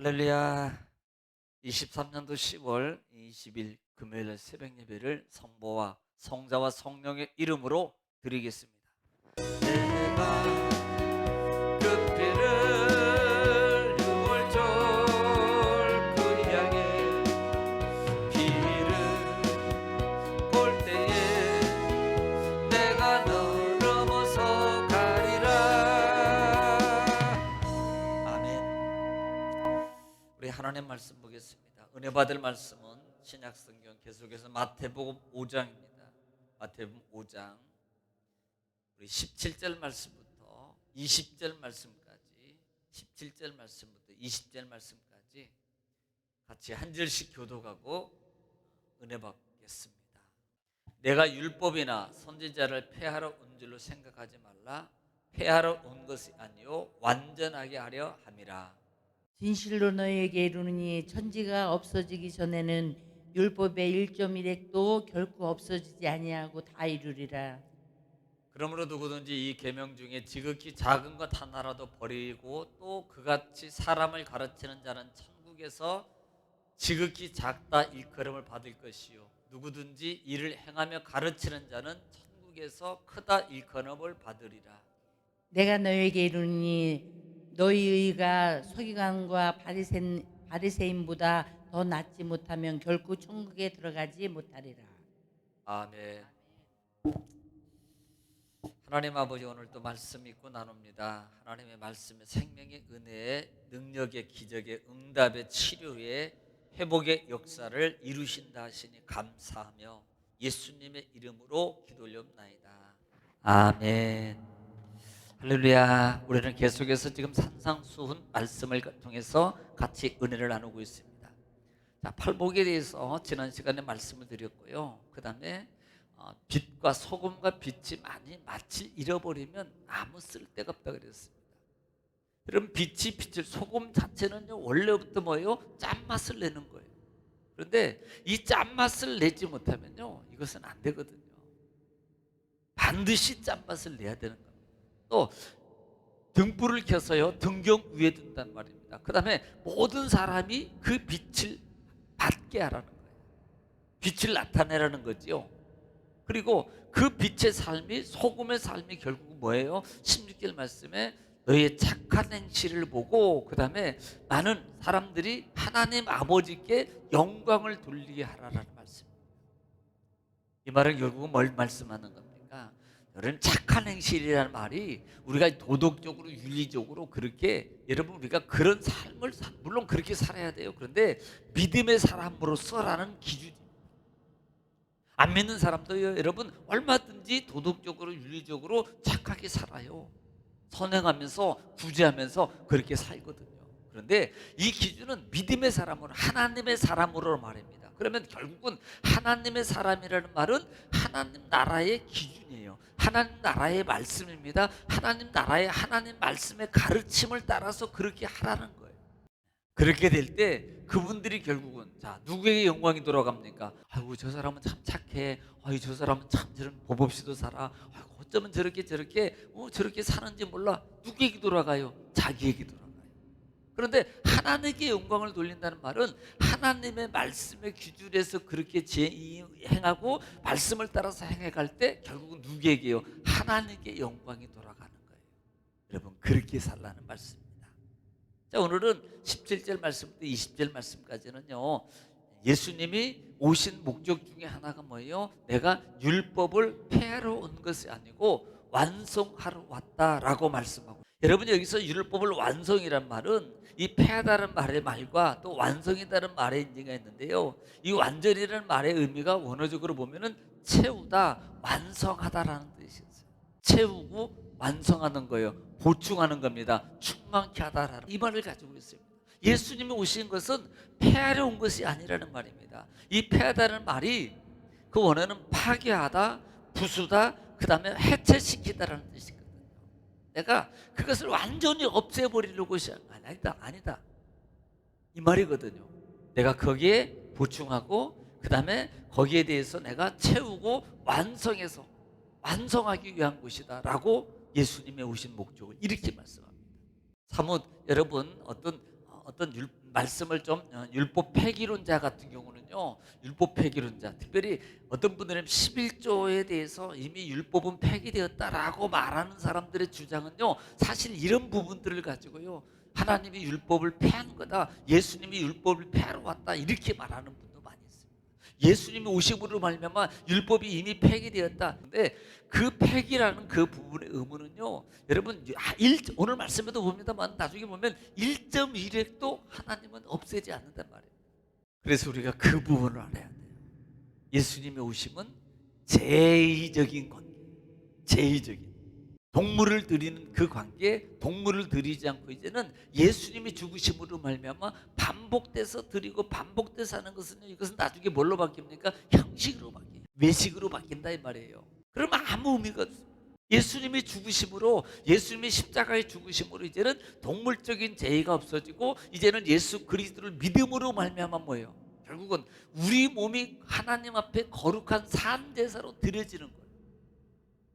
할렐루야. 23년도 10월 20일 금요일 새벽 예배를 성부와 성자와 성령의 이름으로 드리겠습니다. 내가 그 피를 유월절 그 향해 피를 볼 때에 내가 너 넘어서 가리라. 아멘. 우리 하나님 말씀 보겠습니다. 은혜 받을 말씀은 신약 성경 계속해서 마태복음 5장입니다. 마태복음 5장 우리 17절 말씀부터 20절 말씀까지 17절 말씀부터 20절 말씀까지 같이 한 절씩 교독하고 은혜 받겠습니다. 내가 율법이나 선지자를 폐하러 온 줄로 생각하지 말라. 폐하러 온 것이 아니요 완전하게 하려 함이라. 진실로 너희에게 이르노니 천지가 없어지기 전에는 율법의 1.1획도 결코 없어지지 아니하고 다 이루리라. 그러므로 누구든지 이 계명 중에 지극히 작은 것 하나라도 버리고 또 그같이 사람을 가르치는 자는 천국에서 지극히 작다 일컬음을 받을 것이요 누구든지 이를 행하며 가르치는 자는 천국에서 크다 일컬음을 받으리라. 내가 너희에게 이르노니 너희가 서기관과 바리새인보다 더 낫지 못하면 결코 천국에 들어가지 못하리라. 아멘. 하나님 아버지, 오늘 또 말씀 있고 나눕니다. 하나님의 말씀의 생명의 은혜의 능력의 기적의 응답의 치료의 회복의 역사를 이루신다 하시니 감사하며 예수님의 이름으로 기도 올려옵나이다. 아멘. 할렐루야. 우리는 계속해서 지금 산상수훈 말씀을 통해서 같이 은혜를 나누고 있습니다. 자, 팔복에 대해서 지난 시간에 말씀을 드렸고요. 그 다음에 빛과 소금과 빛이 많이 맛을 잃어버리면 아무 쓸데가 없다 그랬습니다. 여러분, 빛이 빛을 소금 자체는요 원래부터 뭐예요? 짠맛을 내는 거예요. 그런데 이 짠맛을 내지 못하면요 이것은 안 되거든요. 반드시 짠맛을 내야 되는 겁니다. 또 등불을 켜서요 등경 위에 둔단 말입니다. 그 다음에 모든 사람이 그 빛을 받게 하라는 거예요. 빛을 나타내라는 거지요. 그리고 그 빛의 삶이 소금의 삶이 결국 뭐예요? 16절 말씀에 너희의 착한 행실을 보고 그 다음에 많은 사람들이 하나님 아버지께 영광을 돌리게 하라는 말씀입니다. 이 말은 결국은 뭘 말씀하는 겁니까? 여러분, 착한 행실이라는 말이 우리가 도덕적으로 윤리적으로 그렇게 여러분 우리가 그런 삶을 물론 그렇게 살아야 돼요. 그런데 믿음의 사람으로서라는 기준이 안 믿는 사람도요 여러분 얼마든지 도덕적으로 윤리적으로 착하게 살아요. 선행하면서 구제하면서 그렇게 살거든요. 그런데 이 기준은 믿음의 사람으로 하나님의 사람으로 말입니다. 그러면 결국은 하나님의 사람이라는 말은 하나님 나라의 기준이에요. 하나님 나라의 말씀입니다. 하나님 나라의 하나님 말씀의 가르침을 따라서 그렇게 하라는 거예요. 그렇게 될 때 그분들이 결국은 자 누구에게 영광이 돌아갑니까? 아이고 저 사람은 참 착해. 아이 저 사람은 참 저런 법 없이도 살아. 아이고 어쩌면 저렇게 사는지 몰라. 누구에게 돌아가요? 자기에게 돌아가요. 그런데 하나님께 영광을 돌린다는 말은 하나님의 말씀의 기준에서 그렇게 행하고 말씀을 따라서 행해갈 때 결국은 누구에게요? 하나님께 영광이 돌아가는 거예요. 여러분 그렇게 살라는 말씀. 자, 오늘은 17절 말씀부터 20절 말씀까지는요 예수님이 오신 목적 중에 하나가 뭐예요? 내가 율법을 폐하러 온 것이 아니고 완성하러 왔다라고 말씀하고, 여러분 여기서 율법을 완성이란 말은 이 폐하다는 말과 또 완성이라는 말의 의미가 있는데요, 이 완전이라는 말의 의미가 원어적으로 보면은 채우다, 완성하다라는 뜻이었어요. 채우고 완성하는 거예요. 보충하는 겁니다. 충만케 하다라는 이 말을 가지고 있습니다. 예수님이 오신 것은 폐하려 온 것이 아니라는 말입니다. 이 폐하다는 말이 그 원어는 파괴하다, 부수다, 그 다음에 해체시키다라는 뜻이거든요. 내가 그것을 완전히 없애버리려고 아니다 이 말이거든요. 내가 거기에 보충하고 그 다음에 거기에 대해서 내가 채우고 완성해서 완성하기 위한 것이다 라고 예수님의 오신 목적을 이렇게 말씀합니다. 사뭇 여러분 어떤 어떤 말씀을 좀 율법 폐기론자 같은 경우는요, 율법 폐기론자, 특별히 어떤 분들은 11조에 대해서 이미 율법은 폐기되었다라고 말하는 사람들의 주장은요, 사실 이런 부분들을 가지고요, 하나님이 율법을 폐한 거다, 예수님이 율법을 폐하러 왔다, 이렇게 말하는 분도 많이 있습니다. 예수님이 오심으로 말미암아 율법이 이미 폐기되었다. 근데 그 폐기라는 그 부분의 의무는요, 여러분 오늘 말씀에도 봅니다만 나중에 보면 1.1획도 하나님은 없애지 않는단 말이에요. 그래서 우리가 그 부분을 알아야 돼요. 예수님의 오심은 제의적인 관계, 제의적인 동물을 드리는 그 관계에 동물을 드리지 않고 이제는 예수님이 죽으심으로 말미암아 반복돼서 드리고 반복돼서 하는 것은요, 이것은 나중에 뭘로 바뀝니까? 형식으로 바뀌어요. 외식으로 바뀐다 이 말이에요. 그러면 아무 의미가 없어요. 예수님이 죽으심으로, 예수님이 십자가에 죽으심으로 이제는 동물적인 제의가 없어지고 이제는 예수 그리스도를 믿음으로 말미암아 뭐예요? 결국은 우리 몸이 하나님 앞에 거룩한 산 제사로 드려지는 거예요.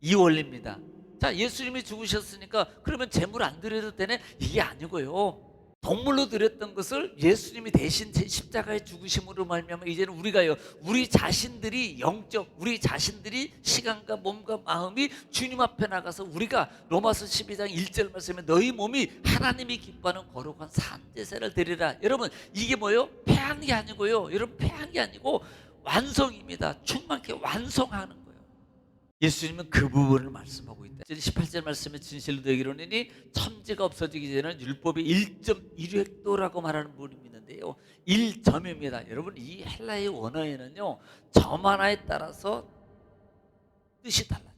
이 원리입니다. 자, 예수님이 죽으셨으니까 그러면 제물 안 드려도 되네? 이게 아니고요, 동물로 드렸던 것을 예수님이 대신 십자가에 죽으심으로 말미암아 이제는 우리가요, 우리 자신들이 영적, 우리 자신들이 시간과 몸과 마음이 주님 앞에 나가서 우리가 로마서 12장 1절 말씀에 너희 몸이 하나님이 기뻐하는 거룩한 산제사를 드리라. 여러분 이게 뭐예요? 폐한 게 아니고요, 여러분 폐한 게 아니고 완성입니다. 충만케 완성하는 거예요. 예수님은 그 부분을 말씀하고 있다. 18절 말씀에 진실로 너희에게 이르노니 천지가 없어지기 전에는 율법이 1.1획도라고 말하는 분이 있는데요, 1점입니다. 여러분 이 헬라의 원어에는요, 점 하나에 따라서 뜻이 달라요.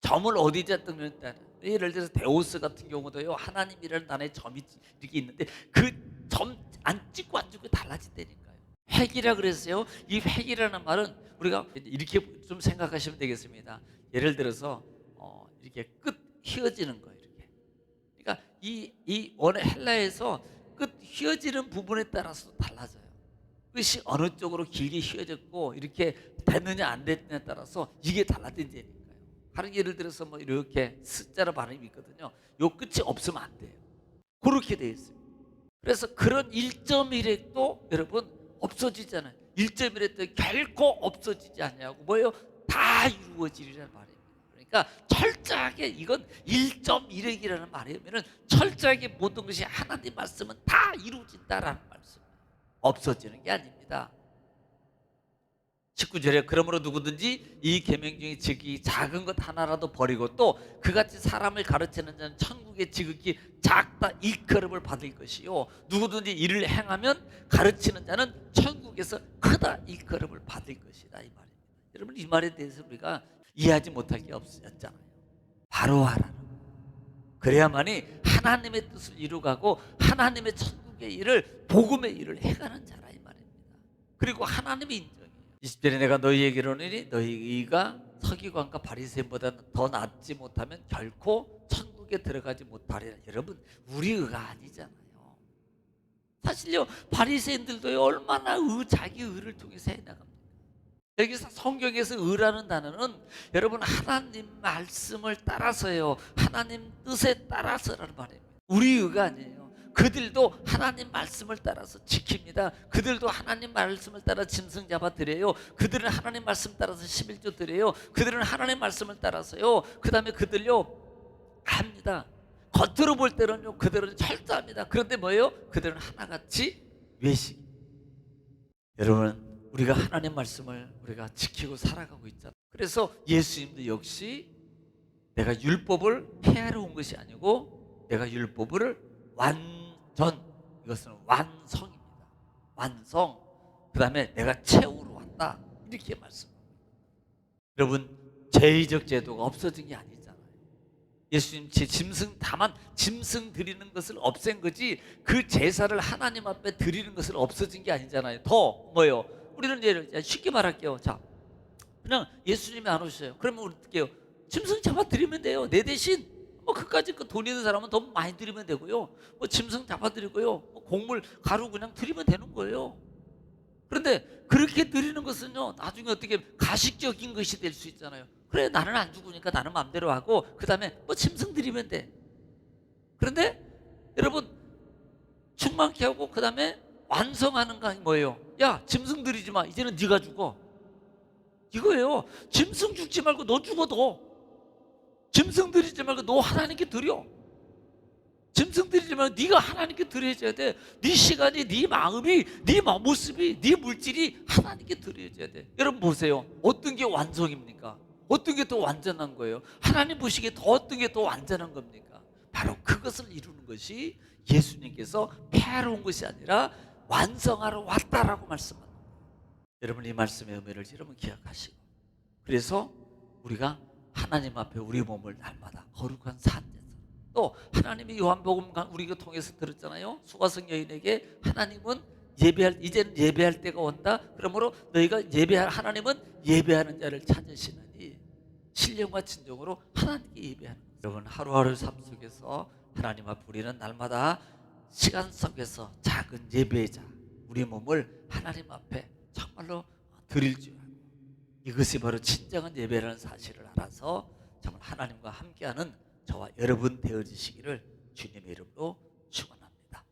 점을 어디다 뜨느냐에 따라. 예를 들어서 데오스 같은 경우도요, 하나님이라는 단어에 점이 이렇게 있는데 그 점 안 찍고 안 찍고 달라진다니까요. 획이라 그랬어요. 이 획이라는 말은 우리가 이렇게 좀 생각하시면 되겠습니다. 예를 들어서 이렇게 끝 휘어지는 거예요. 이렇게. 그러니까 이 원어 헬라에서 끝 휘어지는 부분에 따라서 달라져요. 끝이 어느 쪽으로 길게 휘어졌고 이렇게 됐느냐 안 됐느냐에 따라서 이게 달라진다니까요. 다른 예를 들어서 뭐 이렇게 스자로 발음이 있거든요. 요 끝이 없으면 안 돼요. 그렇게 돼 있어요. 그래서 그런 1.1획도 여러분 없어지잖아요. 1.1획도 결코 없어지지 않냐고 뭐예요? 다 이루어지리라는 말입니다. 그러니까 철저하게 이건 1.1획이라는 말이면은 철저하게 모든 것이 하나님 말씀은 다 이루어진다라는 말씀이에요. 없어지는 게 아닙니다. 19절에 그러므로 누구든지 이 계명 중에 지극히 작은 것 하나라도 버리고 또 그같이 사람을 가르치는 자는 천국의 지극히 작다 일컬음을 받을 것이요 누구든지 이를 행하면 가르치는 자는 천국에서 크다 일컬음을 받을 것이다 이 말입니다. 여러분 이 말에 대해서 우리가 이해하지 못할 게 없었잖아요. 바로 하라는 그래야만이 하나님의 뜻을 이루가고 하나님의 천국의 일을 복음의 일을 해가는 자라 이 말입니다. 그리고 하나님의 인정 20절에 내가 너희에게 이르노니 너희가 서기관과 바리새인보다는 더 낫지 못하면 결코 천국에 들어가지 못하리라. 여러분 우리 의가 아니잖아요. 사실요 바리새인들도 얼마나 자기 의를 통해서 해나갑니다. 여기서 성경에서 의라는 단어는 여러분 하나님 말씀을 따라서요, 하나님 뜻에 따라서라는 말이에요. 우리 의가 아니에요. 그들도 하나님 말씀을 따라서 지킵니다. 그들도 하나님 말씀을 따라 짐승 잡아 드려요. 그들은 하나님 말씀 따라서 11조 드려요. 그들은 하나님 말씀을 따라서요, 그 다음에 그들요 합니다. 겉으로 볼 때는요 그들은 철저합니다. 그런데 뭐예요? 그들은 하나같이 외식. 여러분 우리가 하나님 말씀을 우리가 지키고 살아가고 있잖아요. 그래서 예수님도 역시 내가 율법을 폐하러 온 것이 아니고 내가 율법을 이것은 완성입니다. 완성. 그 다음에 내가 채우러 왔다 이렇게 말씀합니다. 여러분 제의적 제도가 없어진 게 아니잖아요. 예수님 다만 짐승 드리는 것을 없앤 거지 그 제사를 하나님 앞에 드리는 것을 없어진 게 아니잖아요. 더 뭐예요? 우리는 예를 쉽게 말할게요. 자, 그냥 예수님이 안 오셔요. 그러면 우리 어떻게 해요? 짐승 잡아 드리면 돼요. 내 대신 뭐 그까짓 돈 있는 사람은 더 많이 드리면 되고요. 뭐 짐승 잡아드리고요. 뭐 곡물 가루 그냥 드리면 되는 거예요. 그런데 그렇게 드리는 것은요 나중에 어떻게 가식적인 것이 될 수 있잖아요. 그래 나는 안 죽으니까 나는 마음대로 하고 그 다음에 뭐 짐승 드리면 돼. 그런데 여러분 충만케 하고 그 다음에 완성하는 거 뭐예요? 야, 짐승 들이지 마. 이제는 네가 죽어. 이거예요. 짐승 죽지 말고 너 죽어도. 짐승 들이지 말고 너 하나님께 드려. 짐승 들이지 말고 네가 하나님께 드려줘야 돼. 네 시간이, 네 마음이, 네 모습이, 네 물질이 하나님께 드려줘야 돼. 여러분 보세요. 어떤 게 완성입니까? 어떤 게 더 완전한 거예요? 하나님 보시기에 더 어떤 게 더 완전한 겁니까? 바로 그것을 이루는 것이 예수님께서 폐하러 온 것이 아니라 완성하러 왔다라고 말씀합니다. 여러분 이 말씀의 의미를 여러분 기억하시고, 그래서 우리가 하나님 앞에 우리 몸을 날마다 거룩한 산제사, 또 하나님이 요한복음 우리가 통해서 들었잖아요. 수가성 여인에게 하나님은 이제는 예배할 때가 온다. 그러므로 너희가 하나님은 예배하는 자를 찾으시느니 신령과 진정으로 하나님께 예배하는 거예요. 여러분 하루하루 삶 속에서 하나님 앞에 우리는 날마다 시간 속에서 작은 예배자, 우리 몸을 하나님 앞에 정말로 드릴 줄 알고, 이것이 바로 진정한 예배라는 사실을 알아서 정말 하나님과 함께하는 저와 여러분 되어지시기를 주님의 이름으로 축원합니다.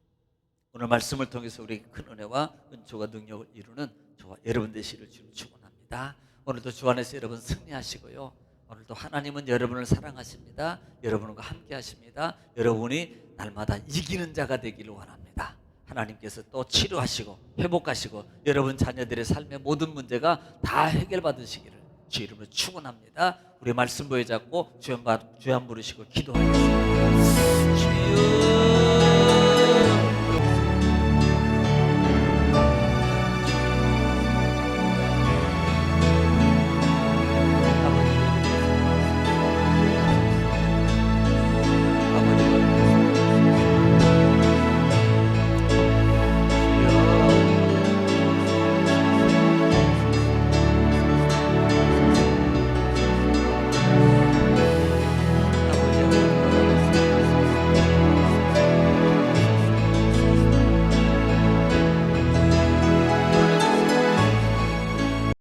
오늘 말씀을 통해서 우리 큰 은혜와 은총과 능력을 이루는 저와 여러분 되시기를 주님 축원합니다. 오늘도 주 안에서 여러분 승리하시고요. 오늘도 하나님은 여러분을 사랑하십니다. 여러분과 함께 하십니다. 여러분이 날마다 이기는 자가 되기를 원합니다. 하나님께서 또 치료하시고 회복하시고 여러분 자녀들의 삶의 모든 문제가 다 해결받으시기를 주 이름으로 축원합니다. 우리 말씀 보여 잡고 주여 부르시고 기도하겠습니다.